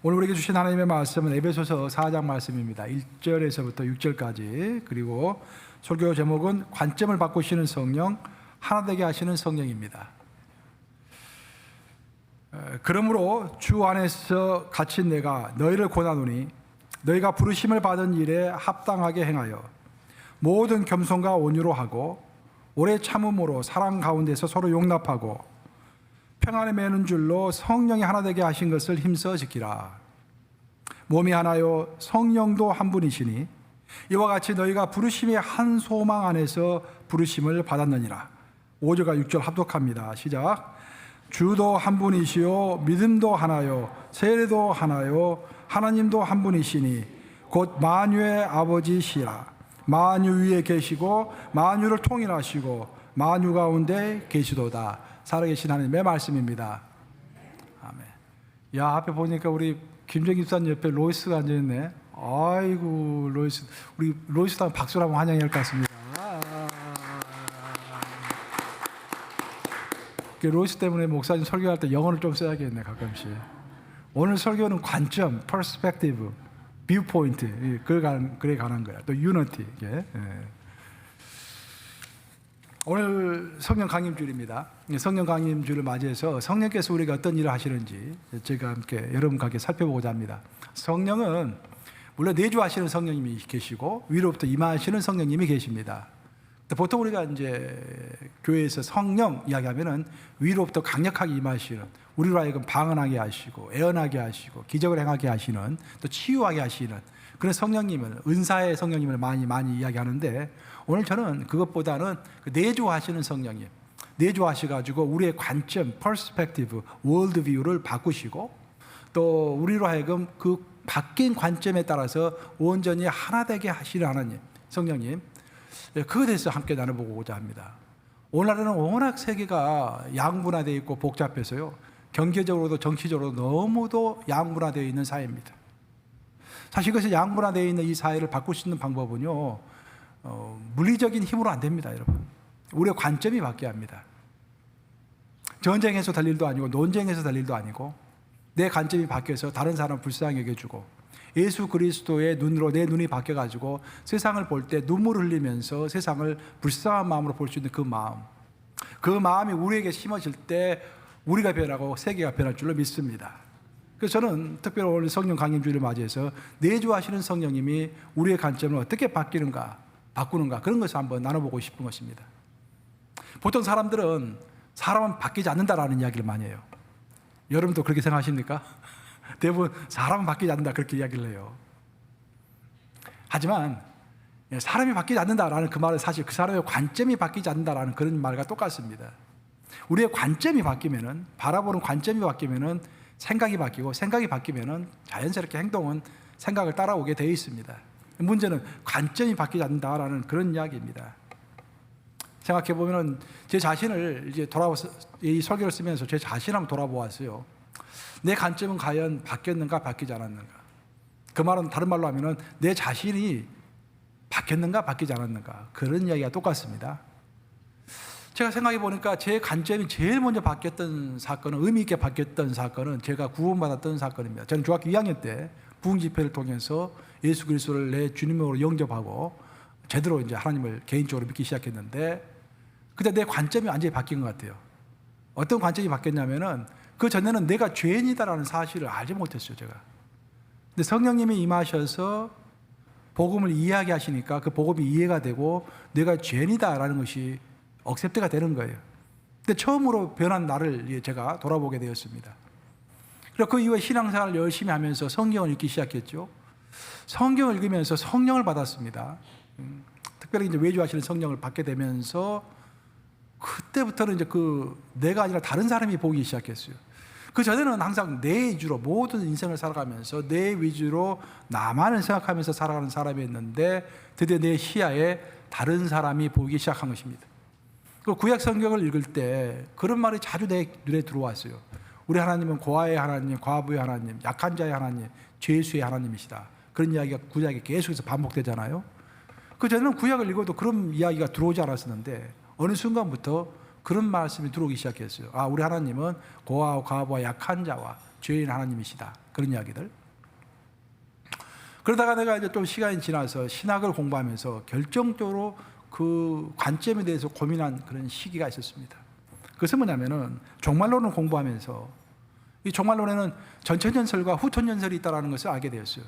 오늘 우리에게 주신 하나님의 말씀은 에베소서 4장 말씀입니다. 1절에서부터 6절까지. 그리고 설교 제목은 관점을 바꾸시는 성령, 하나 되게 하시는 성령입니다. 그러므로 주 안에서 갇힌 내가 너희를 권하노니 너희가 부르심을 받은 일에 합당하게 행하여 모든 겸손과 온유로 하고 오래 참음으로 사랑 가운데서 서로 용납하고 평안에 매는 줄로 성령이 하나 되게 하신 것을 힘써 지키라. 몸이 하나요 성령도 한 분이시니 이와 같이 너희가 부르심의 한 소망 안에서 부르심을 받았느니라. 5절과 6절 합독합니다. 시작. 주도 한 분이시요 믿음도 하나요 세례도 하나요 하나님도 한 분이시니 곧 만유의 아버지시라. 만유 위에 계시고 만유를 통일하시고 만유 가운데 계시도다. 살아계신 하나님의 말씀입니다. 아멘. 야, 앞에 보니까 우리 김정희 집사님 옆에 로이스가 앉아있네. 아이고, 로이스. 우리 로이스도 한번 박수로 한번 환영해야 할 것 같습니다. 로이스 때문에 목사님 설교할 때 영어를 좀 써야겠네, 가끔씩. 오늘 설교는 관점, perspective, viewpoint, 그래 관한 거야. 또 unity. 오늘 성령 강림주일입니다. 성령 강림주일을 맞이해서 성령께서 우리가 어떤 일을 하시는지 제가 함께 여러분과 함께 살펴보고자 합니다. 성령은 물론 내주하시는 성령님이 계시고 위로부터 임하시는 성령님이 계십니다. 보통 우리가 이제 교회에서 성령 이야기하면은 위로부터 강력하게 임하시는, 우리로 하여금 방언하게 하시고 애언하게 하시고 기적을 행하게 하시는, 또 치유하게 하시는 그런 성령님을, 은사의 성령님을 많이 이야기하는데, 오늘 저는 그것보다는 내주하시는 성령님, 내주하셔가지고 우리의 관점, 퍼스펙티브, 월드뷰를 바꾸시고 또 우리로 하여금 그 바뀐 관점에 따라서 온전히 하나 되게 하시는 하나님, 성령님, 그것에 대해서 함께 나눠보고자 합니다. 오늘날에는 워낙 세계가 양분화되어 있고 복잡해서요, 경제적으로도 정치적으로도 너무도 양분화되어 있는 사회입니다. 사실 그것이 양분화되어 있는 이 사회를 바꿀 수 있는 방법은요, 물리적인 힘으로 안 됩니다, 여러분. 우리의 관점이 바뀌어야 합니다. 전쟁에서 될 일도 아니고 논쟁에서 될 일도 아니고 내 관점이 바뀌어서 다른 사람을 불쌍히 여겨주고 예수 그리스도의 눈으로 내 눈이 바뀌어가지고 세상을 볼 때 눈물을 흘리면서 세상을 불쌍한 마음으로 볼 수 있는 그 마음, 그 마음이 우리에게 심어질 때 우리가 변하고 세계가 변할 줄로 믿습니다. 그래서 저는 특별히 오늘 성령 강림주일을 맞이해서 내주하시는 성령님이 우리의 관점을 어떻게 바꾸는가 그런 것을 한번 나눠보고 싶은 것입니다. 보통 사람들은 사람은 바뀌지 않는다라는 이야기를 많이 해요. 여러분도 그렇게 생각하십니까? 대부분 사람은 바뀌지 않는다 그렇게 이야기를 해요. 하지만 사람이 바뀌지 않는다라는 그 말은 사실 그 사람의 관점이 바뀌지 않는다라는 그런 말과 똑같습니다. 우리의 관점이 바뀌면은, 바라보는 관점이 바뀌면은 생각이 바뀌고, 생각이 바뀌면은 자연스럽게 행동은 생각을 따라오게 되어 있습니다. 문제는 관점이 바뀌지 않는다라는 그런 이야기입니다. 생각해 보면은 제 자신을 이제 돌아와서 이 설교를 쓰면서 제 자신을 한번 돌아보았어요. 내 관점은 과연 바뀌었는가 바뀌지 않았는가? 그 말은 다른 말로 하면은 내 자신이 바뀌었는가 바뀌지 않았는가? 그런 이야기가 똑같습니다. 제가 생각해 보니까 제 관점이 제일 먼저 바뀌었던 사건은, 의미 있게 바뀌었던 사건은 제가 구원받았던 사건입니다. 저는 중학교 2학년 때 부흥 집회를 통해서 예수 그리스도를 내 주님으로 영접하고 제대로 이제 하나님을 개인적으로 믿기 시작했는데, 그때 내 관점이 완전히 바뀐 것 같아요. 어떤 관점이 바뀌었냐면은 그 전에는 내가 죄인이다라는 사실을 알지 못했어요, 제가. 근데 성령님이 임하셔서 복음을 이해하게 하시니까 그 복음이 이해가 되고 내가 죄인이다라는 것이 억셉트가 되는 거예요. 근데 처음으로 변한 나를 제가 돌아보게 되었습니다. 그리고 그 이후에 신앙생활을 열심히 하면서 성경을 읽기 시작했죠. 성경을 읽으면서 성령을 받았습니다. 특별히 이제 외주하시는 성령을 받게 되면서 그때부터는 이제 내가 아니라 다른 사람이 보기 시작했어요. 그 전에는 항상 내 위주로 모든 인생을 살아가면서 내 위주로 나만을 생각하면서 살아가는 사람이었는데, 드디어 내 시야에 다른 사람이 보이기 시작한 것입니다. 그 구약 성경을 읽을 때 그런 말이 자주 내 눈에 들어왔어요. 우리 하나님은 고아의 하나님, 과부의 하나님, 약한 자의 하나님, 죄수의 하나님이시다. 그런 이야기가 구약에 계속해서 반복되잖아요. 그 전에는 구약을 읽어도 그런 이야기가 들어오지 않았었는데 어느 순간부터 그런 말씀이 들어오기 시작했어요. 아, 우리 하나님은 고아와 과부와 약한 자와 죄인 하나님이시다. 그런 이야기들. 그러다가 내가 이제 좀 시간이 지나서 신학을 공부하면서 결정적으로 그 관점에 대해서 고민한 그런 시기가 있었습니다. 그것은 뭐냐면은 종말론을 공부하면서 이 종말론에는 전천전설과 후천전설이 있다는 것을 알게 되었어요.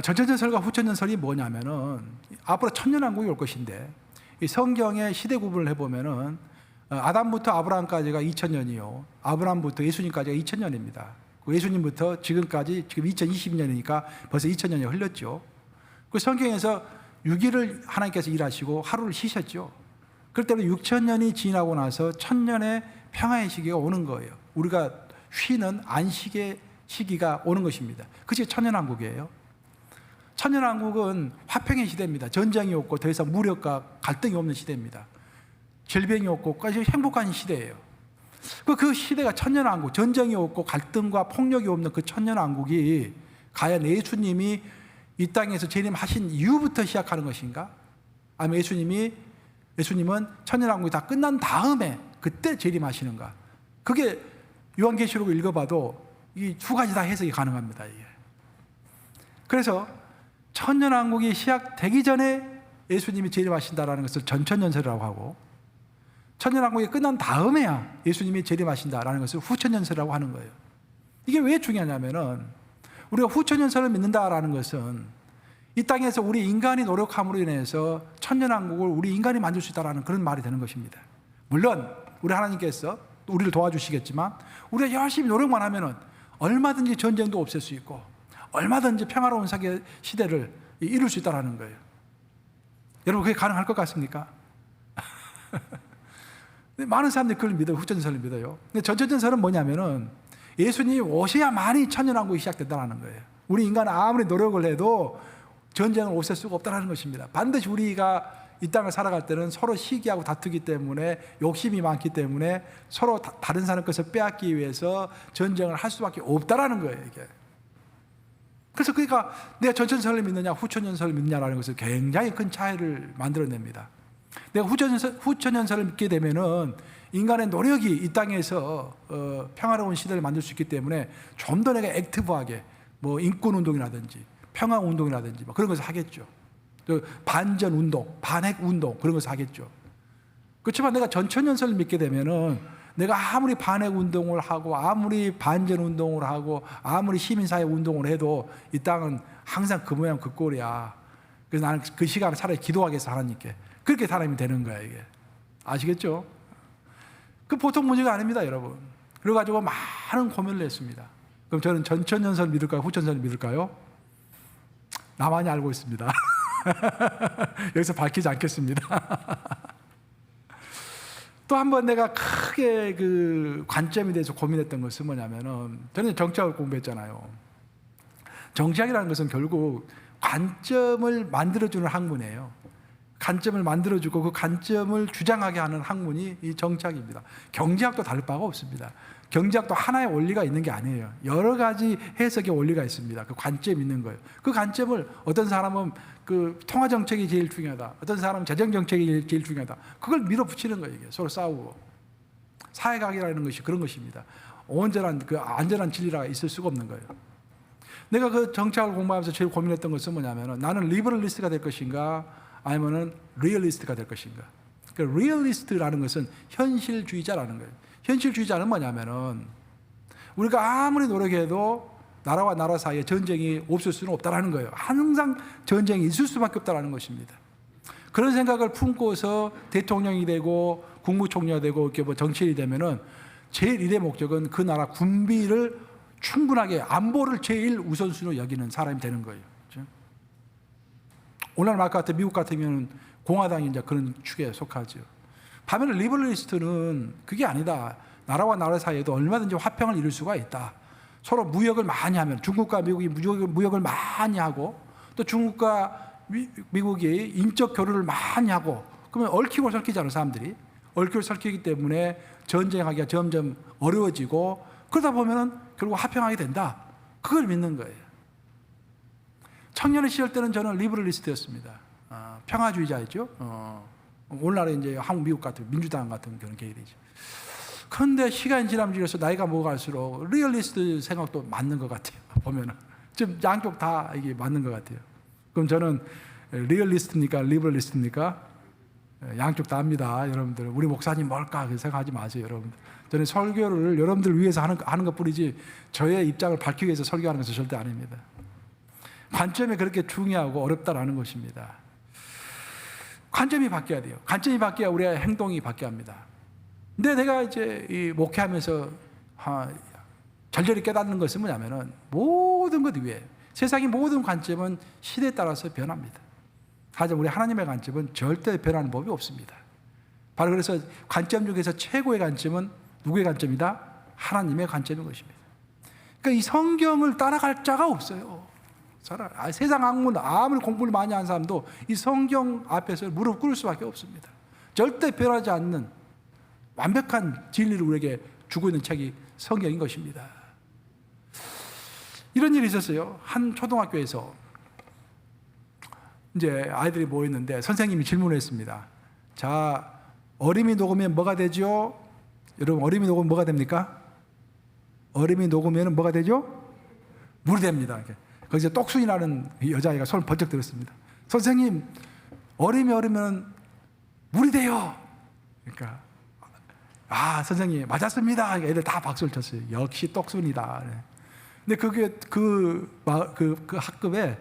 전천전설과 후천전설이 뭐냐면은 앞으로 천년왕국이 올 것인데 이 성경의 시대 구분을 해보면은 아담부터 아브라함까지가 2000년이요. 아브라함부터 예수님까지가 2000년입니다. 예수님부터 지금까지 지금 2020년이니까 벌써 2000년이 흘렀죠. 그 성경에서 6일을 하나님께서 일하시고 하루를 쉬셨죠. 그럴 때는 6000년이 지나고 나서 1000년의 평화의 시기가 오는 거예요. 우리가 쉬는 안식의 시기가 오는 것입니다. 그것이 천년왕국이에요. 천년왕국은 화평의 시대입니다. 전쟁이 없고 더 이상 무력과 갈등이 없는 시대입니다. 질병이 없고 아주 행복한 시대예요. 그 시대가 천년왕국, 전쟁이 없고 갈등과 폭력이 없는 그 천년왕국이 과연 예수님이 이 땅에서 재림하신 이후부터 시작하는 것인가? 아니면 예수님은 천년왕국이 다 끝난 다음에 그때 재림하시는가? 그게 요한계시록을 읽어봐도 이 두 가지 다 해석이 가능합니다. 이게. 그래서 천년왕국이 시작되기 전에 예수님이 재림하신다라는 것을 전천년설이라고 하고, 천년왕국이 끝난 다음에야 예수님이 재림하신다라는 것을 후천년설이라고 하는 거예요. 이게 왜 중요하냐면은 우리가 후천년설을 믿는다라는 것은 이 땅에서 우리 인간이 노력함으로 인해서 천년왕국을 우리 인간이 만들 수 있다라는 그런 말이 되는 것입니다. 물론 우리 하나님께서 우리를 도와주시겠지만 우리가 열심히 노력만 하면은 얼마든지 전쟁도 없앨 수 있고 얼마든지 평화로운 세계 시대를 이룰 수 있다라는 거예요. 여러분 그게 가능할 것 같습니까? 많은 사람들이 그걸 믿어요. 후천전설을 믿어요. 근데 전천전설은 뭐냐면은 예수님이 오셔야만이 천년왕국이 시작된다는 거예요. 우리 인간은 아무리 노력을 해도 전쟁을 없앨 수가 없다는 것입니다. 반드시 우리가 이 땅을 살아갈 때는 서로 시기하고 다투기 때문에 욕심이 많기 때문에 서로 다른 사람 것을 빼앗기 위해서 전쟁을 할 수밖에 없다라는 거예요. 이게. 그래서 그러니까 내가 전천전설을 믿느냐 후천전설을 믿느냐라는 것을 굉장히 큰 차이를 만들어냅니다. 내가 후천전설을 믿게 되면은 인간의 노력이 이 땅에서 평화로운 시대를 만들 수 있기 때문에 좀 더 내가 액티브하게 뭐 인권운동이라든지 평화운동이라든지 뭐 그런 것을 하겠죠. 또 반전운동, 반핵운동 그런 것을 하겠죠. 그렇지만 내가 전천전설을 믿게 되면은 내가 아무리 반핵운동을 하고 아무리 반전운동을 하고 아무리 시민사회 운동을 해도 이 땅은 항상 그 모양 그 꼴이야. 그래서 나는 그 시간을 차라리 기도하겠어 하나님께. 그렇게 사람이 되는 거야 이게. 아시겠죠? 그 보통 문제가 아닙니다 여러분. 그래가지고 많은 고민을 했습니다. 그럼 저는 전천전설 믿을까요? 후천전설 믿을까요? 나만이 알고 있습니다. 여기서 밝히지 않겠습니다. 또 한 번 내가 크게 그 관점에 대해서 고민했던 것은 뭐냐면은 저는 정치학을 공부했잖아요. 정치학이라는 것은 결국 관점을 만들어주는 학문이에요. 관점을 만들어주고 그 관점을 주장하게 하는 학문이 이 정치학입니다. 경제학도 다를 바가 없습니다. 경제학도 하나의 원리가 있는 게 아니에요. 여러 가지 해석의 원리가 있습니다. 그 관점이 있는 거예요. 그 관점을 어떤 사람은 그 통화 정책이 제일 중요하다. 어떤 사람은 재정 정책이 제일 중요하다. 그걸 밀어붙이는 거예요. 이게 서로 싸우고. 사회학이라는 것이 그런 것입니다. 온전한 그 안전한 진리가 있을 수가 없는 거예요. 내가 그 정치학을 공부하면서 제일 고민했던 것은 뭐냐면은 나는 리버럴리스트가 될 것인가 아니면은 리얼리스트가 될 것인가. 그 리얼리스트라는 것은 현실주의자라는 거예요. 현실주의자는 뭐냐면은 우리가 아무리 노력해도 나라와 나라 사이에 전쟁이 없을 수는 없다라는 거예요. 항상 전쟁이 있을 수밖에 없다라는 것입니다. 그런 생각을 품고서 대통령이 되고 국무총리가 되고 이렇게 뭐 정치인이 되면은 제일 일의 목적은 그 나라 군비를 충분하게 안보를 제일 우선순위로 여기는 사람이 되는 거예요. 그렇죠? 오늘 말 같은 미국 같으면 공화당이 이제 그런 축에 속하죠. 반면에 리버럴리스트는 그게 아니다. 나라와 나라 사이에도 얼마든지 화평을 이룰 수가 있다. 서로 무역을 많이 하면 중국과 미국이 무역을 많이 하고 또 중국과 미국이 인적 교류를 많이 하고 그러면 얽히고 설키잖아요. 사람들이 얽히고 설키기 때문에 전쟁하기가 점점 어려워지고 그러다 보면은 결국 화평하게 된다. 그걸 믿는 거예요. 청년의 시절 때는 저는 리버럴리스트였습니다. 평화주의자였죠. 오늘날에 이제 한국, 미국 같은 민주당 같은 그런 계열이죠. 그런데 시간이 지나면 지나서 나이가 먹어갈수록 리얼리스트 생각도 맞는 것 같아요. 보면은 좀 양쪽 다 이게 맞는 것 같아요. 그럼 저는 리얼리스트입니까, 리버럴리스트입니까? 양쪽 다 합니다, 여러분들. 우리 목사님 뭘까 생각하지 마세요, 여러분들. 저는 설교를 여러분들 위해서 하는 것뿐이지 저의 입장을 밝히기 위해서 설교하는 것은 절대 아닙니다. 관점이 그렇게 중요하고 어렵다라는 것입니다. 관점이 바뀌어야 돼요. 관점이 바뀌어야 우리의 행동이 바뀌어야 합니다. 근데 내가 이제 이 목회하면서 절절히 깨닫는 것은 뭐냐면은 모든 것 위에 세상의 모든 관점은 시대에 따라서 변합니다. 하지만 우리 하나님의 관점은 절대 변하는 법이 없습니다. 바로 그래서 관점 중에서 최고의 관점은 누구의 관점이다? 하나님의 관점인 것입니다. 그러니까 이 성경을 따라갈 자가 없어요. 세상 학문 아무리 공부를 많이 한 사람도 이 성경 앞에서 무릎 꿇을 수밖에 없습니다. 절대 변하지 않는 완벽한 진리를 우리에게 주고 있는 책이 성경인 것입니다. 이런 일이 있었어요. 한 초등학교에서 이제 아이들이 모였는데 선생님이 질문을 했습니다. 자, 얼음이 녹으면 뭐가 되죠? 여러분, 얼음이 녹으면 뭐가 됩니까? 얼음이 녹으면 뭐가 되죠? 물이 됩니다. 거기서 똑순이라는 여자아이가 손을 번쩍 들었습니다. 선생님, 얼음이 얼으면 물이 돼요. 그러니까 선생님 맞았습니다. 그러니까 애들 다 박수를 쳤어요. 역시 똑순이다. 근데 그게 그 학급에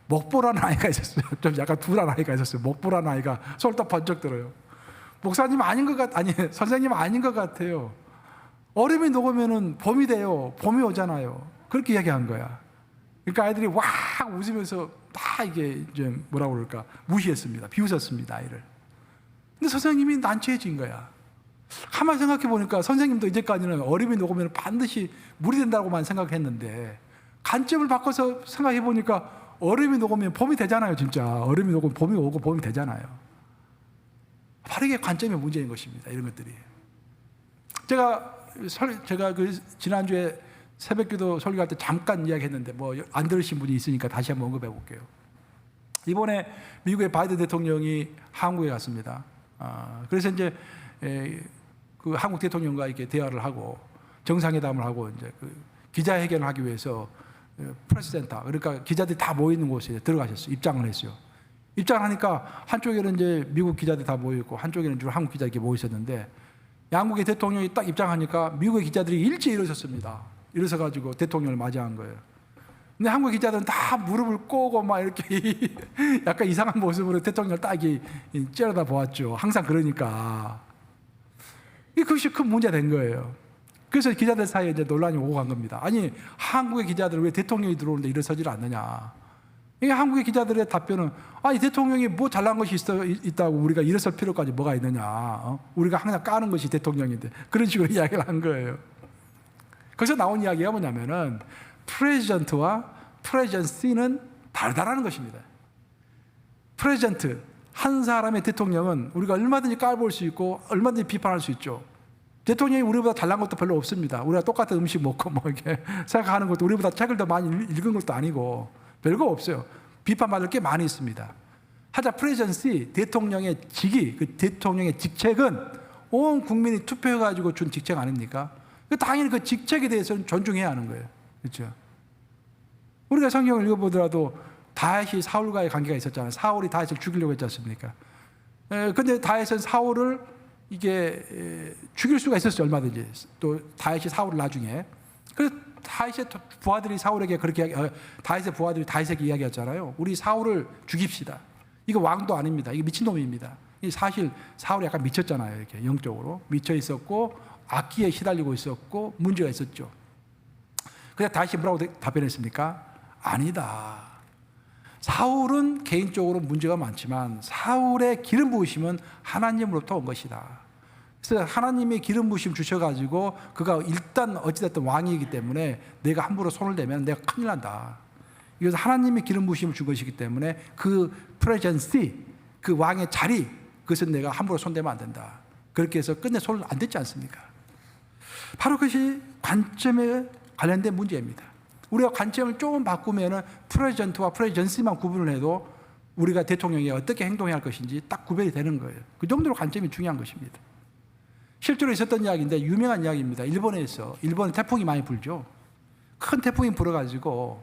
목보라는 아이가 있었어요. 좀 약간 둔한 아이가 있었어요. 목보라는 아이가 손을 딱 번쩍 들어요. 목사님 아닌 것 선생님 아닌 것 같아요. 얼음이 녹으면은 봄이 돼요. 봄이 오잖아요. 그렇게 이야기한 거야. 그러니까 아이들이 와 웃으면서 다 이게 좀 뭐라고 그럴까 무시했습니다. 비웃었습니다, 아이를. 근데 선생님이 난처해진 거야. 가만히 생각해 보니까 선생님도 이제까지는 얼음이 녹으면 반드시 물이 된다고만 생각했는데 관점을 바꿔서 생각해 보니까 얼음이 녹으면 봄이 되잖아요, 진짜. 얼음이 녹으면 봄이 오고 봄이 되잖아요. 바로 이게 관점의 문제인 것입니다, 이런 것들이. 제가 그 지난주에 새벽기도 설교할 때 잠깐 이야기했는데 뭐 안 들으신 분이 있으니까 다시 한번 언급해 볼게요. 이번에 미국의 바이든 대통령이 한국에 갔습니다. 그래서 이제 그 한국 대통령과 이렇게 대화를 하고 정상회담을 하고 이제 그 기자회견을 하기 위해서 프레스센터, 그러니까 기자들이 다 모여 있는 곳에 들어가셨어요. 입장을 했어요. 입장을 하니까 한쪽에는 이제 미국 기자들이 다 모여 있고 한쪽에는 주로 한국 기자들이 모여 있었는데 양국의 대통령이 딱 입장하니까 미국의 기자들이 일제히 일어섰습니다. 일어서 가지고 대통령을 맞이한 거예요. 근데 한국 기자들은 다 무릎을 꿇고 막 이렇게 약간 이상한 모습으로 대통령을 딱 째려다 보았죠. 항상 그러니까. 그것이 큰 문제가 된 거예요. 그래서 기자들 사이에 이제 논란이 오고 간 겁니다. 아니, 한국의 기자들은 왜 대통령이 들어오는데 일어서질 않느냐. 이게 한국의 기자들의 답변은 아니, 대통령이 뭐 잘난 것이 있다고 우리가 일어설 필요까지 뭐가 있느냐. 우리가 항상 까는 것이 대통령인데. 그런 식으로 이야기를 한 거예요. 그래서 나온 이야기가 뭐냐면은 프레지던트와 프레젠시는 다르다라는 것입니다. 프레젠트, 한 사람의 대통령은 우리가 얼마든지 깔볼 수 있고 얼마든지 비판할 수 있죠. 대통령이 우리보다 잘난 것도 별로 없습니다. 우리가 똑같은 음식 먹고 뭐 이렇게 생각하는 것도 우리보다 책을 더 많이 읽은 것도 아니고 별거 없어요. 비판받을 게 많이 있습니다. 하자 프레젠시, 대통령의 직위, 그 대통령의 직책은 온 국민이 투표해가지고 준 직책 아닙니까? 당연히 그 직책에 대해서는 존중해야 하는 거예요. 그렇죠? 우리가 성경을 읽어보더라도 다윗이 사울과의 관계가 있었잖아요. 사울이 다윗을 죽이려고 했지 않습니까? 근데 다윗은 사울을 이게 죽일 수가 있었어요. 얼마든지. 또 다윗이 사울을 나중에. 그래서 다윗의 부하들이 사울에게 그렇게 다윗의 부하들이 다윗에게 이야기했잖아요. 우리 사울을 죽입시다. 이거 왕도 아닙니다. 이거 미친놈입니다. 사실 사울이 약간 미쳤잖아요. 이렇게 영적으로 미쳐 있었고 악기에 시달리고 있었고 문제가 있었죠. 그래서 다윗이 뭐라고 답변했습니까? 아니다. 사울은 개인적으로 문제가 많지만 사울의 기름 부으심은 하나님으로부터 온 것이다. 그래서 하나님이 기름 부으심 주셔가지고 그가 일단 어찌됐든 왕이기 때문에 내가 함부로 손을 대면 내가 큰일 난다. 이것은 하나님이 기름 부으심을 준 것이기 때문에 그 프레젠시, 그 왕의 자리, 그것은 내가 함부로 손대면 안 된다. 그렇게 해서 끝내 손을 안 댔지 않습니까? 바로 그것이 관점에 관련된 문제입니다. 우리가 관점을 조금 바꾸면 프레젠트와 프레젠시만 구분을 해도 우리가 대통령이 어떻게 행동해야 할 것인지 딱 구별이 되는 거예요. 그 정도로 관점이 중요한 것입니다. 실제로 있었던 이야기인데 유명한 이야기입니다. 일본에 태풍이 많이 불죠. 큰 태풍이 불어가지고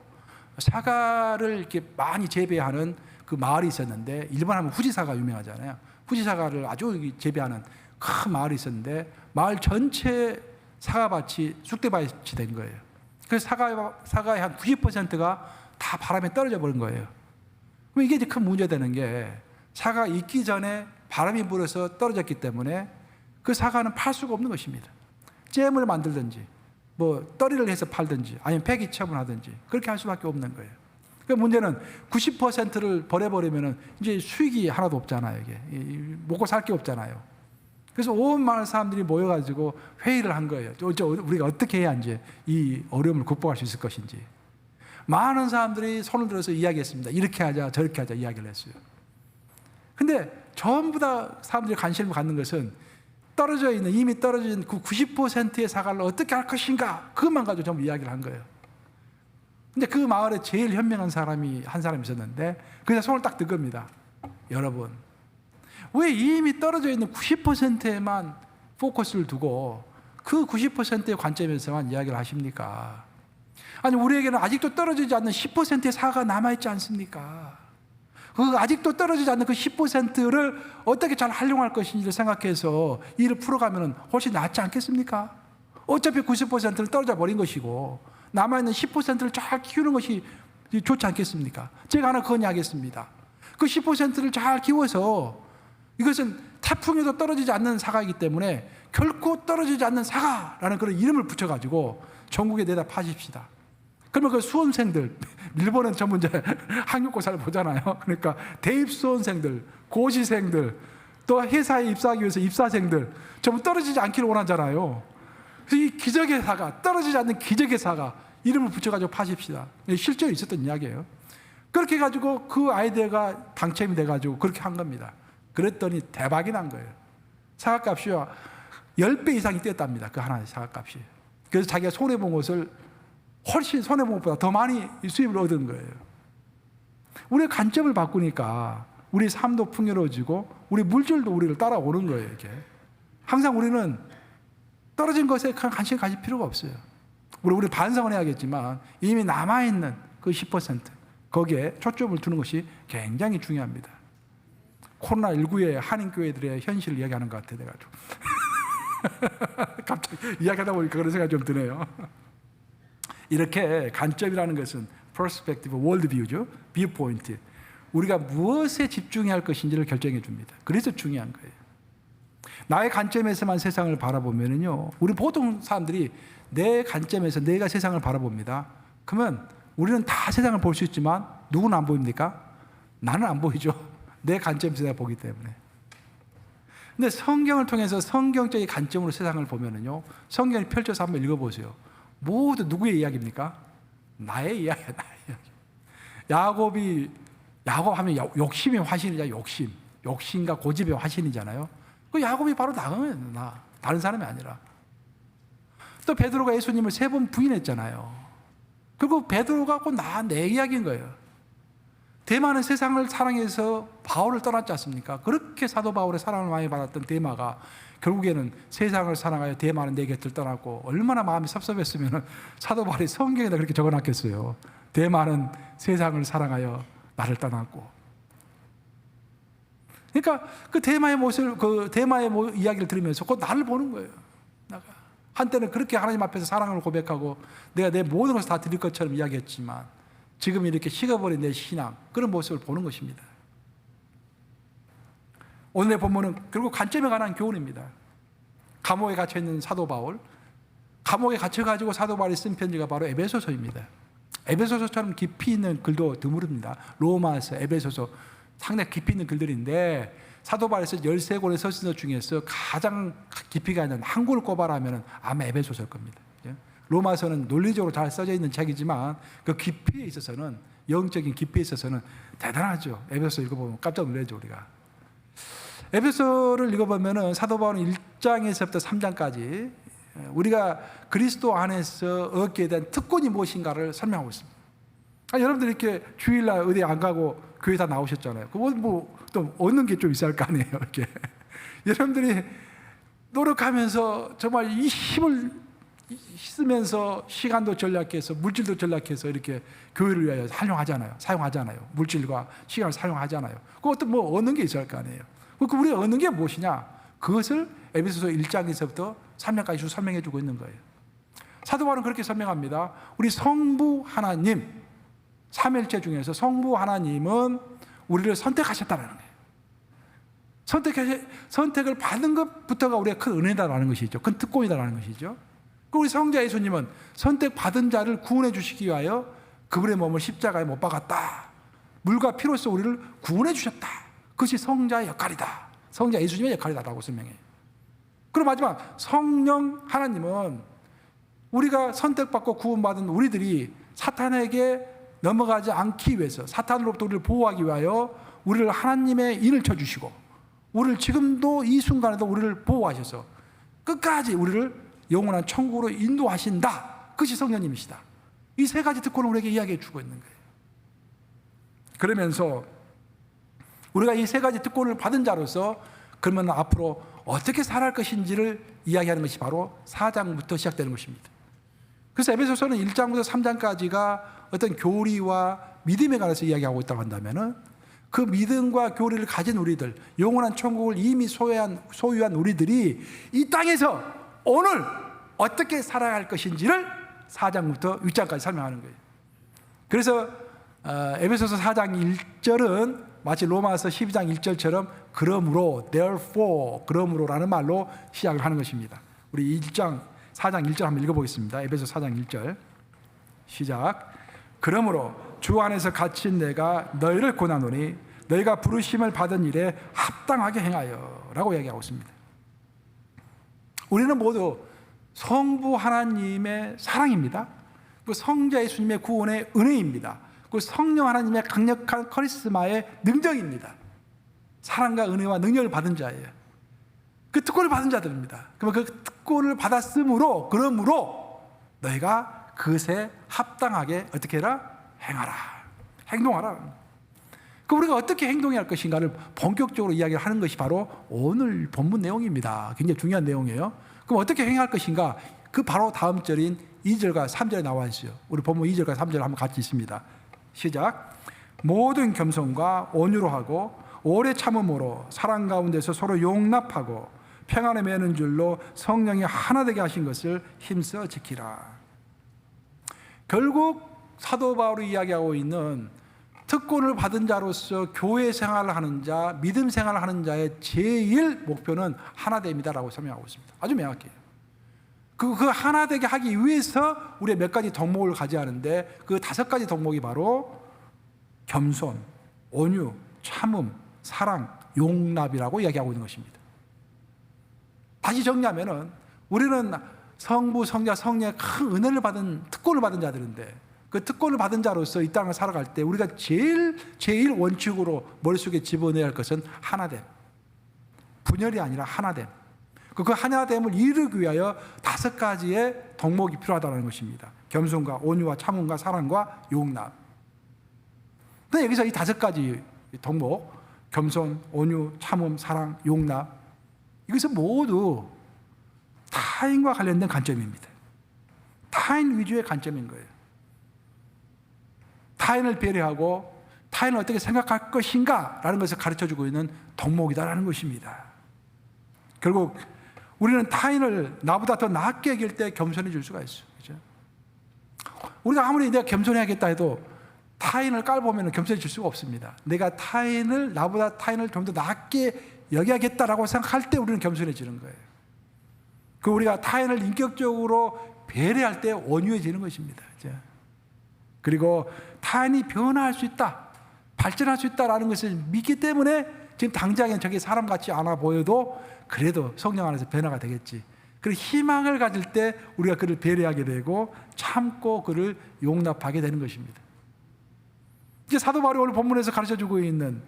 사과를 이렇게 많이 재배하는 그 마을이 있었는데, 일본 하면 후지사가 유명하잖아요. 후지사과를 아주 재배하는 큰 마을이 있었는데 마을 전체 사과밭이 쑥대밭이 된 거예요. 그래서 사과의 한 90%가 다 바람에 떨어져 버린 거예요. 그럼 이게 이제 큰 문제되는 게, 사과가 익기 전에 바람이 불어서 떨어졌기 때문에 그 사과는 팔 수가 없는 것입니다. 잼을 만들든지 뭐 떨이를 해서 팔든지 아니면 폐기 처분하든지 그렇게 할 수밖에 없는 거예요. 그 문제는 90%를 버려버리면 이제 수익이 하나도 없잖아요. 이게 먹고 살 게 없잖아요. 그래서 온 마을 사람들이 모여가지고 회의를 한 거예요. 우리가 어떻게 해야 이제 이 어려움을 극복할 수 있을 것인지. 많은 사람들이 손을 들어서 이야기했습니다. 이렇게 하자 저렇게 하자 이야기를 했어요. 근데 전부 다 사람들이 관심을 갖는 것은 이미 떨어져 있는 그 90%의 사과를 어떻게 할 것인가, 그것만 가지고 전부 이야기를 한 거예요. 근데 그 마을에 제일 현명한 사람이 한 사람이 있었는데, 그냥 손을 딱 든 겁니다. 여러분, 왜 이미 떨어져 있는 90%에만 포커스를 두고 그 90%의 관점에서만 이야기를 하십니까? 아니, 우리에게는 아직도 떨어지지 않는 10%의 사과가 남아있지 않습니까? 그 아직도 떨어지지 않는 그 10%를 어떻게 잘 활용할 것인지를 생각해서 일을 풀어가면 훨씬 낫지 않겠습니까? 어차피 90%는 떨어져 버린 것이고 남아있는 10%를 잘 키우는 것이 좋지 않겠습니까? 제가 하나 건의하겠습니다. 그 10%를 잘 키워서, 이것은 태풍에도 떨어지지 않는 사과이기 때문에 결코 떨어지지 않는 사과라는 그런 이름을 붙여가지고 전국에 내다 파십시다. 그러면 그 수험생들, 일본은 전부 이제 학력고사를 보잖아요. 그러니까 대입 수험생들, 고시생들, 또 회사에 입사하기 위해서 입사생들 전부 떨어지지 않기를 원하잖아요. 그래서 이 기적의 사과, 떨어지지 않는 기적의 사과 이름을 붙여가지고 파십시다. 실제로 있었던 이야기예요. 그렇게 해가지고 그 아이디어가 당첨이 돼가지고 그렇게 한 겁니다. 그랬더니 대박이 난 거예요. 사과값이 10배 이상이 뛰었답니다. 그 하나의 사과값이. 그래서 자기가 손해본 것을 훨씬 손해본 것보다 더 많이 수입을 얻은 거예요. 우리의 관점을 바꾸니까 우리 삶도 풍요로워지고 우리 물질도 우리를 따라오는 거예요. 이렇게. 항상 우리는 떨어진 것에 관심 가질 필요가 없어요. 우리 반성을 해야겠지만 이미 남아있는 그 10% 거기에 초점을 두는 것이 굉장히 중요합니다. 코로나19의 한인교회들의 현실을 이야기하는 것 같아 내가지고 갑자기 이야기하다 보니까 그런 생각이 좀 드네요. 이렇게 관점이라는 것은 perspective, worldview죠. viewpoint. 우리가 무엇에 집중해야 할 것인지를 결정해 줍니다. 그래서 중요한 거예요. 나의 관점에서만 세상을 바라보면요, 우리 보통 사람들이 내 관점에서 내가 세상을 바라봅니다. 그러면 우리는 다 세상을 볼 수 있지만 누구는 안 보입니까? 나는 안 보이죠. 내 관점에서 내가 보기 때문에. 근데 성경을 통해서 성경적인 관점으로 세상을 보면은요, 성경을 펼쳐서 한번 읽어보세요. 모두 누구의 이야기입니까? 나의 이야기야, 나의 이야기. 야곱 하면 욕심의 화신이잖아요. 욕심과 고집의 화신이잖아요. 그 야곱이 바로 나거예요. 다른 사람이 아니라. 또 베드로가 예수님을 3번 부인했잖아요. 그리고 베드로가 꼭 내 이야기인 거예요. 데마는 세상을 사랑해서 바울을 떠났지 않습니까? 그렇게 사도 바울의 사랑을 많이 받았던 데마가 결국에는 세상을 사랑하여 데마는 내 곁을 떠났고, 얼마나 마음이 섭섭했으면 사도 바울이 성경에다 그렇게 적어놨겠어요. 데마는 세상을 사랑하여 나를 떠났고. 그러니까 그 데마의 모습을, 그 데마의 이야기를 들으면서 곧 나를 보는 거예요. 한때는 그렇게 하나님 앞에서 사랑을 고백하고 내가 내 모든 것을 다 드릴 것처럼 이야기했지만 지금 이렇게 식어버린 내 신앙, 그런 모습을 보는 것입니다. 오늘의 본문은 결국 관점에 관한 교훈입니다. 감옥에 갇혀있는 사도 바울, 감옥에 갇혀가지고 사도 바울이 쓴 편지가 바로 에베소서입니다. 에베소서처럼 깊이 있는 글도 드물습니다. 로마서, 에베소서 상당히 깊이 있는 글들인데, 사도 바울에서 13권의 서신서 중에서 가장 깊이가 있는 한 권을 꼽아라면 아마 에베소서일 겁니다. 로마서는 논리적으로 잘 써져 있는 책이지만 그 깊이에 있어서는, 영적인 깊이에 있어서는 대단하죠. 에베소서 읽어보면 깜짝 놀라죠. 우리가 에베소를 읽어보면 사도 바울은 1장에서부터 3장까지 우리가 그리스도 안에서 얻게 된 특권이 무엇인가를 설명하고 있습니다. 여러분들 이렇게 주일날 어디 안 가고 교회 다 나오셨잖아요. 그거 또 얻는 게 좀 있을 거 아니에요. 이렇게 여러분들이 노력하면서 정말 이 힘을 쓰면서 시간도 전략해서 물질도 전략해서 이렇게 교회를 위하여 사용하잖아요. 물질과 시간을 사용하잖아요. 그것도 뭐 얻는 게 있을 거 아니에요. 그 우리가 얻는 게 무엇이냐? 그것을 에베소서 1장에서부터 3장까지 쭉 설명해 주고 있는 거예요. 사도 바울은 그렇게 설명합니다. 우리 성부 하나님, 삼일체 중에서 성부 하나님은 우리를 선택하셨다는 거예요. 선택을 받은 것부터가 우리가 큰 은혜다라는 것이죠. 큰 특권이다라는 것이죠. 우리 성자 예수님은 선택받은 자를 구원해 주시기 위하여 그분의 몸을 십자가에 못 박았다. 물과 피로써 우리를 구원해 주셨다. 그것이 성자의 역할이다. 성자 예수님의 역할이다라고 설명해요. 그리고 마지막 성령 하나님은 우리가 선택받고 구원받은 우리들이 사탄에게 넘어가지 않기 위해서, 사탄으로부터 우리를 보호하기 위하여 우리를 하나님의 인을 쳐주시고 우리를 지금도 이 순간에도 우리를 보호하셔서 끝까지 우리를 영원한 천국으로 인도하신다. 그것이 성령님이시다. 이 세 가지 특권을 우리에게 이야기해 주고 있는 거예요. 그러면서 우리가 이 세 가지 특권을 받은 자로서 그러면 앞으로 어떻게 살아갈 것인지를 이야기하는 것이 바로 4장부터 시작되는 것입니다. 그래서 에베소서는 1장부터 3장까지가 어떤 교리와 믿음에 관해서 이야기하고 있다고 한다면은 그 믿음과 교리를 가진 우리들, 영원한 천국을 이미 소유한 우리들이 이 땅에서 오늘 어떻게 살아갈 것인지를 4장부터 6장까지 설명하는 거예요. 그래서 에베소서 4장 1절은 마치 로마서 12장 1절처럼 그러므로, therefore, 그러므로라는 말로 시작을 하는 것입니다. 우리 4장 1절 한번 읽어보겠습니다. 에베소 4장 1절 시작. 그러므로 주 안에서 갇힌 내가 너희를 권하노니 너희가 부르심을 받은 일에 합당하게 행하여 라고 이야기하고 있습니다. 우리는 모두 성부 하나님의 사랑입니다. 그 성자 예수님의 구원의 은혜입니다. 그 성령 하나님의 강력한 카리스마의 능력입니다. 사랑과 은혜와 능력을 받은 자예요. 그 특권을 받은 자들입니다. 그러면 그 특권을 받았으므로 그러므로 너희가 그것에 합당하게 어떻게 해라? 행하라. 행동하라. 그 우리가 어떻게 행동해야 할 것인가를 본격적으로 이야기를 하는 것이 바로 오늘 본문 내용입니다. 굉장히 중요한 내용이에요. 그럼 어떻게 행할 것인가? 그 바로 다음 절인 2절과 3절에 나와 있어요. 우리 본문 2절과 3절 한번 같이 있습니다. 시작. 모든 겸손과 온유로 하고 오래 참음으로 사랑 가운데서 서로 용납하고 평안에 매는 줄로 성령이 하나 되게 하신 것을 힘써 지키라. 결국 사도 바울이 이야기하고 있는 특권을 받은 자로서 교회 생활을 하는 자, 믿음 생활을 하는 자의 제일 목표는 하나됨이다라고 설명하고 있습니다. 아주 명확해요. 그 하나 되게 하기 위해서 우리의 몇 가지 덕목을 가져야 하는데 그 5가지 덕목이 바로 겸손, 온유, 참음, 사랑, 용납이라고 이야기하고 있는 것입니다. 다시 정리하면은 우리는 성부, 성자, 성령의 큰 은혜를 받은 특권을 받은 자들인데 그 특권을 받은 자로서 이 땅을 살아갈 때 우리가 제일 원칙으로 머릿속에 집어넣어야 할 것은 하나됨. 분열이 아니라 하나됨. 그 하나됨을 이루기 위하여 5가지의 덕목이 필요하다는 것입니다. 겸손과 온유와 참음과 사랑과 용납. 근데 여기서 이 5가지 덕목, 겸손, 온유, 참음, 사랑, 용납, 이것은 모두 타인과 관련된 관점입니다. 타인 위주의 관점인 거예요. 타인을 배려하고 타인을 어떻게 생각할 것인가 라는 것을 가르쳐주고 있는 덕목이다라는 것입니다. 결국 우리는 타인을 나보다 더 낫게 여길 때 겸손해 줄 수가 있어요. 그렇죠? 우리가 아무리 내가 겸손해야겠다 해도 타인을 깔보면 겸손해 줄 수가 없습니다. 내가 나보다 타인을 좀 더 낫게 여겨야겠다라고 생각할 때 우리는 겸손해지는 거예요. 그 우리가 타인을 인격적으로 배려할 때 온유해지는 것입니다. 그렇죠? 그리고 타인이 변화할 수 있다, 발전할 수 있다라는 것을 믿기 때문에 지금 당장엔 저게 사람 같지 않아 보여도 그래도 성령 안에서 변화가 되겠지. 그리고 희망을 가질 때 우리가 그를 배려하게 되고 참고 그를 용납하게 되는 것입니다. 이제 사도 바울이 오늘 본문에서 가르쳐주고 있는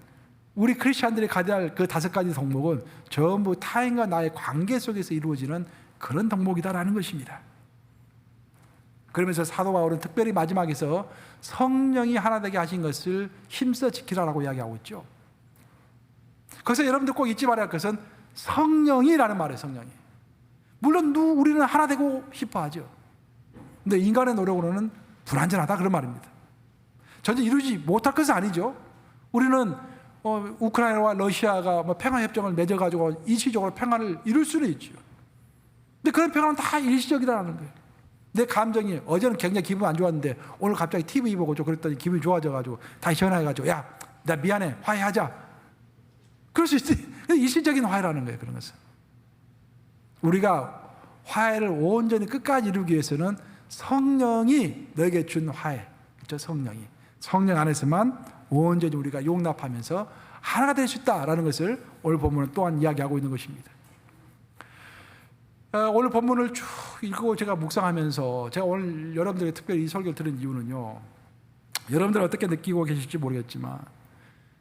우리 크리스찬들이 가져야 할 그 5가지 덕목은 전부 타인과 나의 관계 속에서 이루어지는 그런 덕목이다라는 것입니다. 그러면서 사도 바울은 특별히 마지막에서 성령이 하나 되게 하신 것을 힘써 지키라라고 이야기하고 있죠. 그래서 여러분들 꼭 잊지 말아야 할 것은 성령이라는 말이에요. 성령이. 물론 우리는 하나 되고 싶어 하죠. 근데 인간의 노력으로는 불완전하다 그런 말입니다. 전혀 이루지 못할 것은 아니죠. 우리는 우크라이나와 러시아가 평화협정을 맺어가지고 일시적으로 평화를 이룰 수는 있죠. 근데 그런 평화는 다 일시적이라는 거예요. 내 감정이 어제는 굉장히 기분 안 좋았는데 오늘 갑자기 TV 보고 좀 그랬더니 기분이 좋아져가지고 다시 전화해가지고 야, 나 미안해, 화해하자. 그럴 수 있지. 일시적인 화해라는 거예요. 그런 것은. 우리가 화해를 온전히 끝까지 이루기 위해서는 성령이 너에게 준 화해, 그렇죠? 성령 안에서만 온전히 우리가 용납하면서 하나가 될 수 있다라는 것을 오늘 본문은 또한 이야기하고 있는 것입니다. 오늘 본문을 쭉 읽고 제가 묵상하면서 제가 오늘 여러분들에게 특별히 이 설교를 들은 이유는요, 여러분들 어떻게 느끼고 계실지 모르겠지만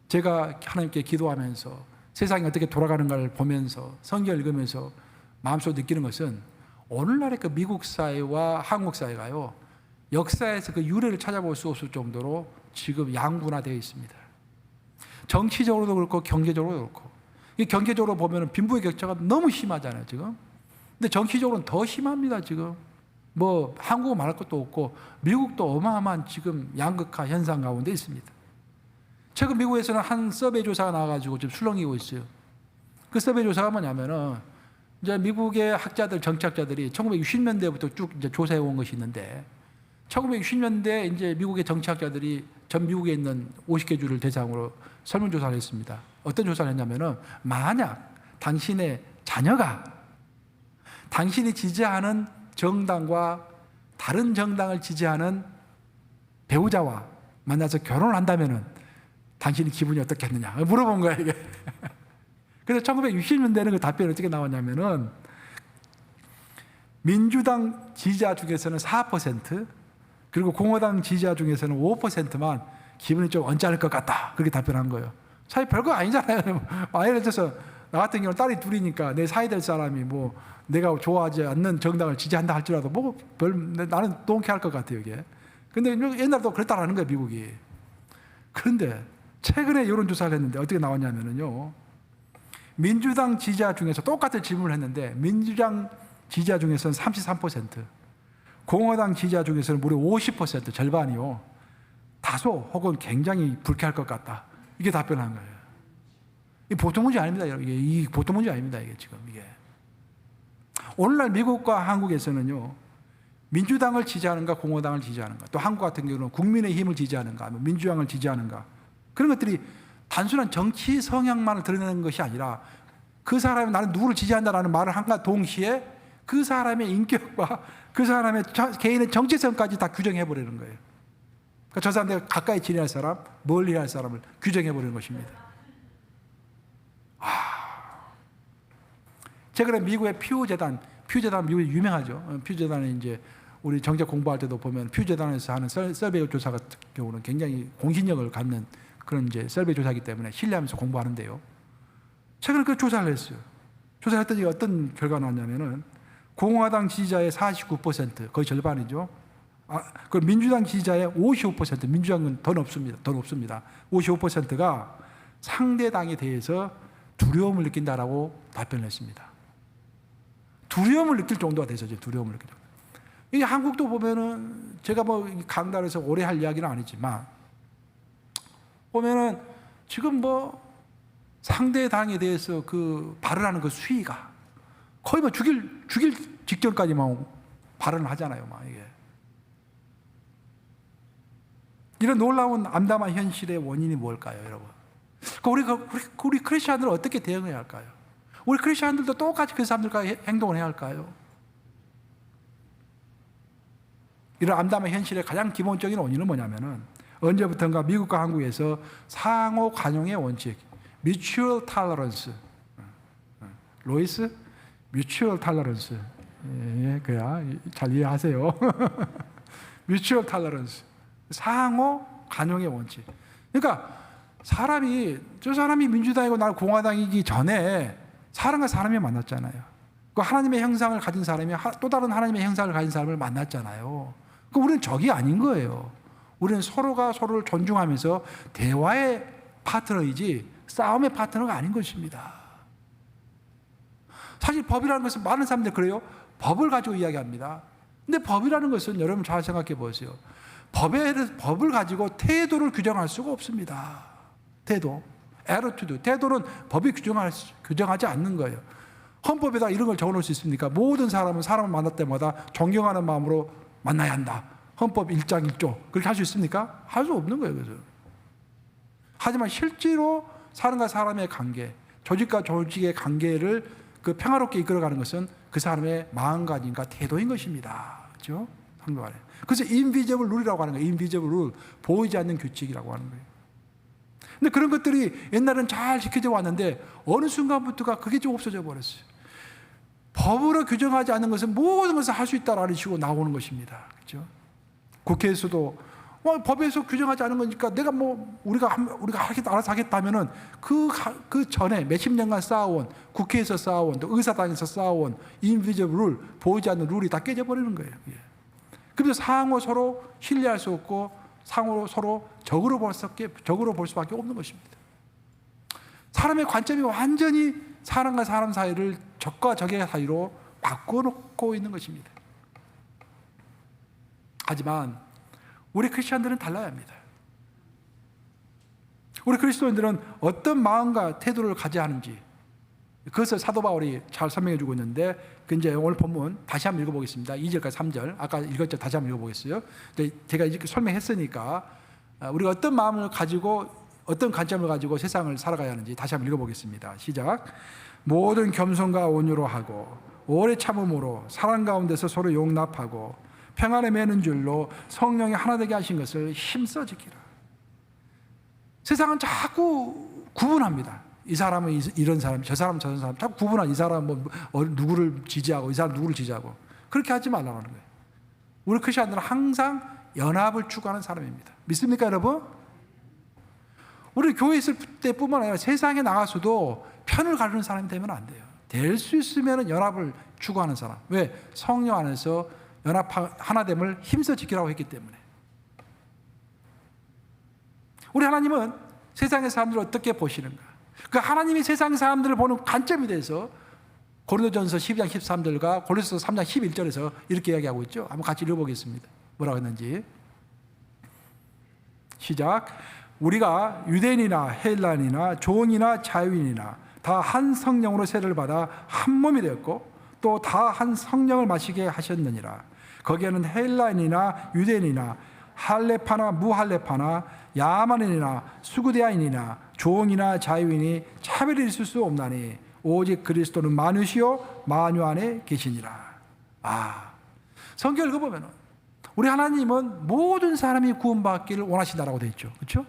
제가 하나님께 기도하면서 세상이 어떻게 돌아가는가를 보면서 성경을 읽으면서 마음속으로 느끼는 것은 오늘날의 그 미국 사회와 한국 사회가요, 역사에서 그 유래를 찾아볼 수 없을 정도로 지금 양분화되어 있습니다. 정치적으로도 그렇고 경제적으로도 그렇고. 이 경제적으로 보면 빈부의 격차가 너무 심하잖아요 지금. 근데 정치적으로는 더 심합니다 지금. 뭐 한국은 말할 것도 없고 미국도 어마어마한 지금 양극화 현상 가운데 있습니다. 최근 미국에서는 한 서베이 조사가 나와가지고 지금 술렁이고 있어요. 그 서베이 조사가 뭐냐면은 이제 미국의 학자들, 정치학자들이 1960년대부터 쭉 이제 조사해 온 것이 있는데 1960년대 이제 미국의 정치학자들이 전 미국에 있는 50개 주를 대상으로 설문조사를 했습니다. 어떤 조사를 했냐면은 만약 당신의 자녀가 당신이 지지하는 정당과 다른 정당을 지지하는 배우자와 만나서 결혼을 한다면은 당신이 기분이 어떻겠느냐 물어본 거야 이게. 그래서 1960년대에는 그 답변이 어떻게 나왔냐면은 민주당 지지자 중에서는 4% 그리고 공화당 지지자 중에서는 5%만 기분이 좀 언짢을 것 같다 그렇게 답변한 거예요. 사실 별거 아니잖아요. 예를 들어서 나 같은 경우는 딸이 둘이니까 내 사이 될 사람이 뭐 내가 좋아하지 않는 정당을 지지한다 할지라도 뭐 나는 동의할 것 같아요 이게. 근데 옛날도 그랬다라는 거예요 미국이. 그런데 최근에 여론조사를 했는데 어떻게 나왔냐면요, 민주당 지지자 중에서 똑같은 질문을 했는데 민주당 지지자 중에서는 33%, 공화당 지지자 중에서는 무려 50%, 절반이요, 다소 혹은 굉장히 불쾌할 것 같다 이게 답변한 거예요. 이 보통 문제 아닙니다 여러분. 이게 보통 문제 아닙니다 이게 지금 이게. 오늘날 미국과 한국에서는요, 민주당을 지지하는가 공화당을 지지하는가, 또 한국 같은 경우는 국민의힘을 지지하는가 민주당을 지지하는가, 그런 것들이 단순한 정치 성향만을 드러내는 것이 아니라 그 사람이 나는 누구를 지지한다라는 말을 한가 동시에 그 사람의 인격과 그 사람의 개인의 정체성까지 다 규정해버리는 거예요. 그러니까 저 사람 내가 가까이 지내야 할 사람, 멀리 할 사람을 규정해버리는 것입니다. 최근에 미국의 퓨재단 미국에 유명하죠. 퓨재단은 이제 우리 정책 공부할 때도 보면 퓨재단에서 하는 서베이 조사 같은 경우는 굉장히 공신력을 갖는 그런 이제 서베이 조사이기 때문에 신뢰하면서 공부하는데요. 최근에 그 조사를 했어요. 조사를 했더니 어떤 결과가 나왔냐면은 공화당 지지자의 49%, 거의 절반이죠. 그 민주당 지지자의 55%, 민주당은 더 높습니다. 55%가 상대당에 대해서 두려움을 느낀다라고 답변을 했습니다. 두려움을 느낄 정도가 되죠. 두려움을 느낄 정도. 이 한국도 보면은 제가 뭐 강단에서 오래 할 이야기는 아니지만 보면은 지금 뭐 상대당에 대해서 그 발언하는 그 수위가 거의 뭐 죽일 직전까지 막 발언을 하잖아요. 막 이게. 이런 놀라운 암담한 현실의 원인이 뭘까요, 여러분? 우리 크리스천들은 어떻게 대응해야 할까요? 우리 크리스천들도 똑같이 그 사람들과 행동을 해야 할까요? 이런 암담한 현실의 가장 기본적인 원인은 뭐냐면은 언제부턴가 미국과 한국에서 상호 관용의 원칙, mutual tolerance, 로이스, mutual tolerance, 예, 그야 잘 이해하세요. mutual tolerance, 상호 관용의 원칙. 그러니까 저 사람이 민주당이고 나 공화당이기 전에 사람과 사람이 만났잖아요. 그 하나님의 형상을 가진 사람이 또 다른 하나님의 형상을 가진 사람을 만났잖아요. 그 우리는 적이 아닌 거예요. 우리는 서로가 서로를 존중하면서 대화의 파트너이지 싸움의 파트너가 아닌 것입니다. 사실 법이라는 것은 많은 사람들이 그래요. 법을 가지고 이야기합니다. 근데 법이라는 것은 여러분 잘 생각해 보세요. 법을 가지고 태도를 규정할 수가 없습니다. 태도, attitude, 태도는 법이 규정하지 않는 거예요. 헌법에다 이런 걸 적어놓을 수 있습니까? 모든 사람은 사람을 만날 때마다 존경하는 마음으로 만나야 한다. 헌법 1장 1조. 그렇게 할 수 있습니까? 할 수 없는 거예요. 그래서. 하지만 실제로 사람과 사람의 관계, 조직과 조직의 관계를 그 평화롭게 이끌어가는 것은 그 사람의 마음가짐과 태도인 것입니다. 그렇죠? 그래서 invisible rule이라고 하는 거예요. invisible rule, 보이지 않는 규칙이라고 하는 거예요. 근데 그런 것들이 옛날엔 잘 지켜져 왔는데 어느 순간부터가 그게 좀 없어져 버렸어요. 법으로 규정하지 않는 것은 모든 것을 할 수 있다라는 식으로 나오는 것입니다. 그렇죠? 국회에서도 법에서 규정하지 않은 거니까 내가 우리가 알아서 하겠다면은 그 전에 몇십 년간 쌓아온 국회에서 쌓아온 또 의사당에서 쌓아온 invisible rule, 보이지 않는 룰이 다 깨져버리는 거예요. 그래서 상호 서로 신뢰할 수 없고 상호 서로 적으로 볼 수밖에 없는 것입니다. 사람의 관점이 완전히 사람과 사람 사이를 적과 적의 사이로 바꿔놓고 있는 것입니다. 하지만 우리 크리스천들은 달라야 합니다. 우리 그리스도인들은 어떤 마음과 태도를 가져야 하는지 그것을 사도 바울이 잘 설명해 주고 있는데 이제 오늘 본문 다시 한번 읽어보겠습니다. 2절까지 3절 아까 읽었죠. 다시 한번 읽어보겠어요. 제가 이렇게 설명했으니까 우리가 어떤 마음을 가지고 어떤 관점을 가지고 세상을 살아가야 하는지 다시 한번 읽어보겠습니다. 시작. 모든 겸손과 온유로 하고 오래 참음으로 사랑 가운데서 서로 용납하고 평안에 매는 줄로 성령이 하나 되게 하신 것을 힘써 지키라. 세상은 자꾸 구분합니다. 이 사람은 이런 사람, 저 사람은 저런 사람, 자꾸 구분한 이 사람은 누구를 지지하고 이 사람 누구를 지지하고 그렇게 하지 말라는 거예요. 우리 크리스천들은 항상 연합을 추구하는 사람입니다. 믿습니까, 여러분? 우리 교회에 있을 때뿐만 아니라 세상에 나가서도 편을 가르는 사람이 되면 안 돼요. 될 수 있으면 연합을 추구하는 사람. 왜? 성령 안에서 연합 하나됨을 힘써 지키라고 했기 때문에. 우리 하나님은 세상의 사람들을 어떻게 보시는가? 그 하나님이 세상 사람들을 보는 관점에 대해서 고린도전서 12장 13절과 고린도서 3장 11절에서 이렇게 이야기하고 있죠. 한번 같이 읽어보겠습니다. 뭐라고 했는지. 시작. 우리가 유대인이나 헬란이나 종이나 자유인이나 다 한 성령으로 세례를 받아 한 몸이 되었고 또 다 한 성령을 마시게 하셨느니라. 거기에는 헬란이나 유대인이나 할레파나 무할레파나 야만인이나 수구대아인이나 종이나 자유인이 차별이 있을 수 없나니 오직 그리스도는 만유시요 만유 안에 계시니라. 성경을 읽어보면 우리 하나님은 모든 사람이 구원받기를 원하신다라고 되어 있죠. 그렇죠?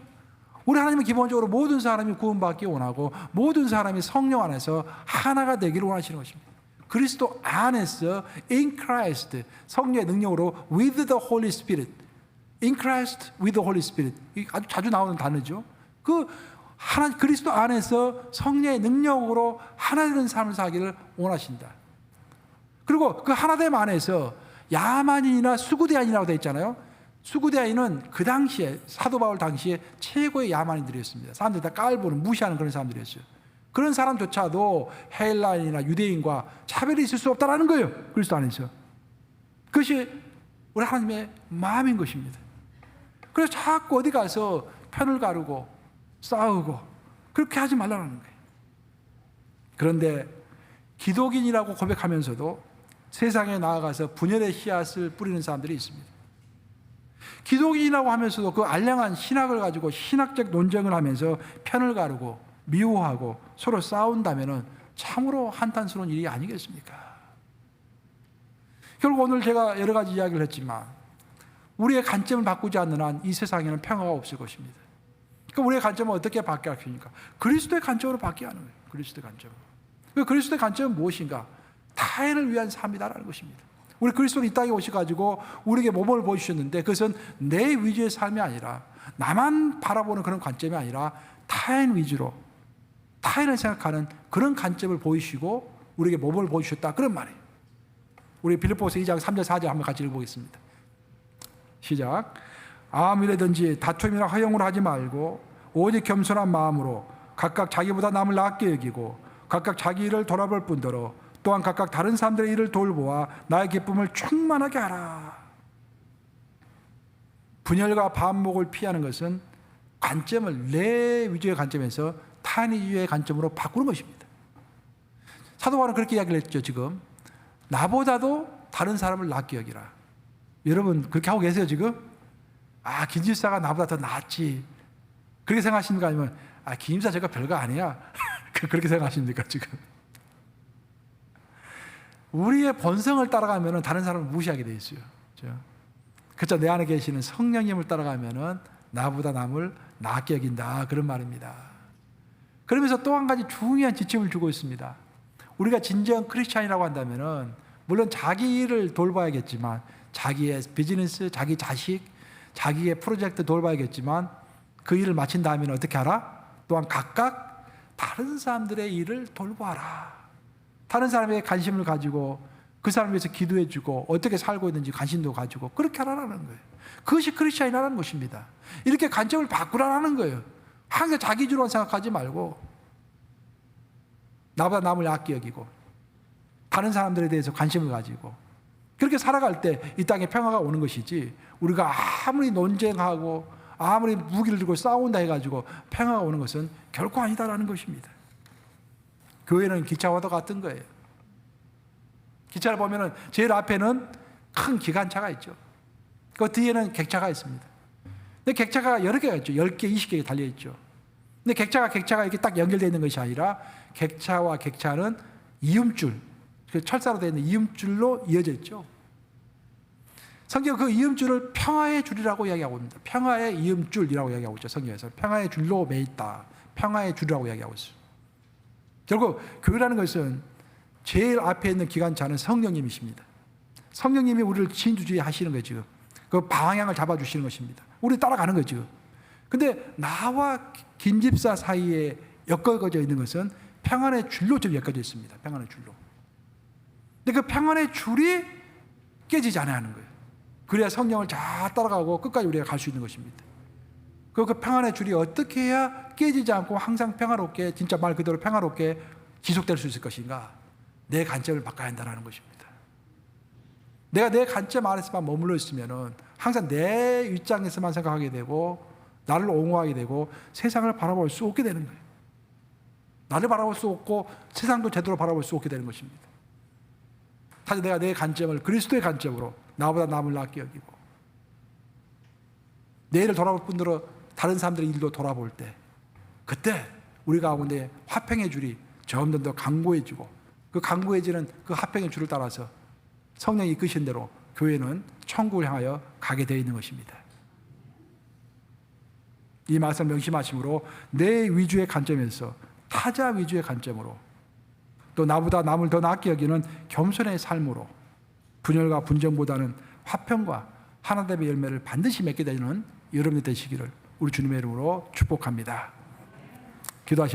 우리 하나님은 기본적으로 모든 사람이 구원받기 원하고 모든 사람이 성령 안에서 하나가 되기를 원하시는 것입니다. 그리스도 안에서 in Christ 성령의 능력으로 with the Holy Spirit, in Christ with the Holy Spirit 아주 자주 나오는 단어죠. 그리스도 안에서 성령의 능력으로 하나 되는 삶을 살기를 원하신다. 그리고 그 하나됨 안에서 야만인이나 수구대아인이라고 되어 있잖아요. 수구대아인은 그 당시에 사도 바울 당시에 최고의 야만인들이었습니다. 사람들이 다 깔보는 무시하는 그런 사람들이었어요. 그런 사람조차도 헬라인이나 유대인과 차별이 있을 수 없다라는 거예요. 그리스도 안에서. 그것이 우리 하나님의 마음인 것입니다. 그래서 자꾸 어디 가서 편을 가르고 싸우고 그렇게 하지 말라는 거예요. 그런데 기독인이라고 고백하면서도 세상에 나아가서 분열의 씨앗을 뿌리는 사람들이 있습니다. 기독인이라고 하면서도 그 알량한 신학을 가지고 신학적 논쟁을 하면서 편을 가르고 미워하고 서로 싸운다면 참으로 한탄스러운 일이 아니겠습니까? 결국 오늘 제가 여러 가지 이야기를 했지만 우리의 관점을 바꾸지 않는 한 이 세상에는 평화가 없을 것입니다. 그러니까 우리의 관점을 어떻게 바뀌게 하십니까? 그리스도의 관점으로 바뀌게 하는 거예요. 그리스도의 관점으로. 그 그리스도의 관점은 무엇인가? 타인을 위한 삶이다라는 것입니다. 우리 그리스도는 이 땅에 오셔가지고 우리에게 몸을 보여주셨는데 그것은 내 위주의 삶이 아니라 나만 바라보는 그런 관점이 아니라 타인 위주로 타인을 생각하는 그런 관점을 보이시고 우리에게 몸을 보여주셨다. 그런 말이에요. 우리 빌립보서 2장 3절 4절 한번 같이 읽어보겠습니다. 시작. 아무 일이든지 다툼이나 허용으로 하지 말고 오직 겸손한 마음으로 각각 자기보다 남을 낫게 여기고 각각 자기 일을 돌아볼 뿐더러 또한 각각 다른 사람들의 일을 돌보아 나의 기쁨을 충만하게 하라. 분열과 반목을 피하는 것은 관점을 내 위주의 관점에서 타인의 위주의 관점으로 바꾸는 것입니다. 사도 바울은 그렇게 이야기를 했죠. 지금 나보다도 다른 사람을 낫게 여기라. 여러분 그렇게 하고 계세요 지금? 김 집사가 나보다 더 낫지, 그렇게 생각하십니까? 아니면 김 집사 제가 별거 아니야 그렇게 생각하십니까 지금? 우리의 본성을 따라가면 다른 사람을 무시하게 돼 있어요. 그렇죠? 내 안에 계시는 성령님을 따라가면 나보다 남을 낫게 여긴다, 그런 말입니다. 그러면서 또 한 가지 중요한 지침을 주고 있습니다. 우리가 진정한 크리스찬이라고 한다면 물론 자기 일을 돌봐야겠지만, 자기의 비즈니스, 자기 자식, 자기의 프로젝트 돌봐야겠지만, 그 일을 마친 다음에는 어떻게 하라? 또한 각각 다른 사람들의 일을 돌봐라. 다른 사람에게 관심을 가지고 그 사람을 위해서 기도해주고 어떻게 살고 있는지 관심도 가지고 그렇게 하라는 거예요. 그것이 크리스찬이라는 것입니다. 이렇게 관점을 바꾸라는 거예요. 항상 자기 위주로만 생각하지 말고 나보다 남을 낫게 여기고 다른 사람들에 대해서 관심을 가지고 그렇게 살아갈 때 이 땅에 평화가 오는 것이지, 우리가 아무리 논쟁하고 아무리 무기를 들고 싸운다 해가지고 평화가 오는 것은 결코 아니다라는 것입니다. 교회는 기차와도 같은 거예요. 기차를 보면은 제일 앞에는 큰 기관차가 있죠. 그 뒤에는 객차가 있습니다. 근데 객차가 여러 개가 있죠. 10개, 20개 달려 있죠. 근데 객차가 이렇게 딱 연결되어 있는 것이 아니라 객차와 객차는 이음줄, 철사로 되어 있는 이음줄로 이어져 있죠. 성경 그 이음줄을 평화의 줄이라고 이야기하고 있습니다. 평화의 이음줄이라고 이야기하고 있죠. 성경에서 평화의 줄로 매 있다, 평화의 줄이라고 이야기하고 있어요. 결국 교회라는 것은 제일 앞에 있는 기관차는 성령님이십니다. 성령님이 우리를 진두지휘 하시는 거예요. 지금 그 방향을 잡아주시는 것입니다. 우리 따라가는 거죠. 근데 나와 김 집사 사이에 엮어져 있는 것은 평안의 줄로 좀 엮어져 있습니다. 평안의 줄로. 근데 그 평안의 줄이 깨지지 않아야 하는 거예요. 그래야 성령을 잘 따라가고 끝까지 우리가 갈 수 있는 것입니다. 그 평안의 줄이 어떻게 해야 깨지지 않고 항상 평화롭게, 진짜 말 그대로 평화롭게 지속될 수 있을 것인가? 내 관점을 바꿔야 한다는 것입니다. 내가 내 관점 안에서만 머물러 있으면 항상 내 입장에서만 생각하게 되고 나를 옹호하게 되고 세상을 바라볼 수 없게 되는 거예요. 나를 바라볼 수 없고 세상도 제대로 바라볼 수 없게 되는 것입니다. 사실 내가 내 관점을 그리스도의 관점으로 나보다 남을 낫게 여기고 내 일을 돌아볼 뿐더러 다른 사람들의 일도 돌아볼 때, 그때 우리 가운데 화평의 줄이 점점 더 강고해지고 그 강고해지는 그 화평의 줄을 따라서 성령이 이끄신 대로 교회는 천국을 향하여 가게 되어 있는 것입니다. 이 말씀 명심하심으로 내 위주의 관점에서 타자 위주의 관점으로, 또 나보다 남을 더 낫게 여기는 겸손의 삶으로 분열과 분쟁보다는 화평과 하나됨의 열매를 반드시 맺게 되는 여러분이 되시기를 우리 주님의 이름으로 축복합니다. 기도하시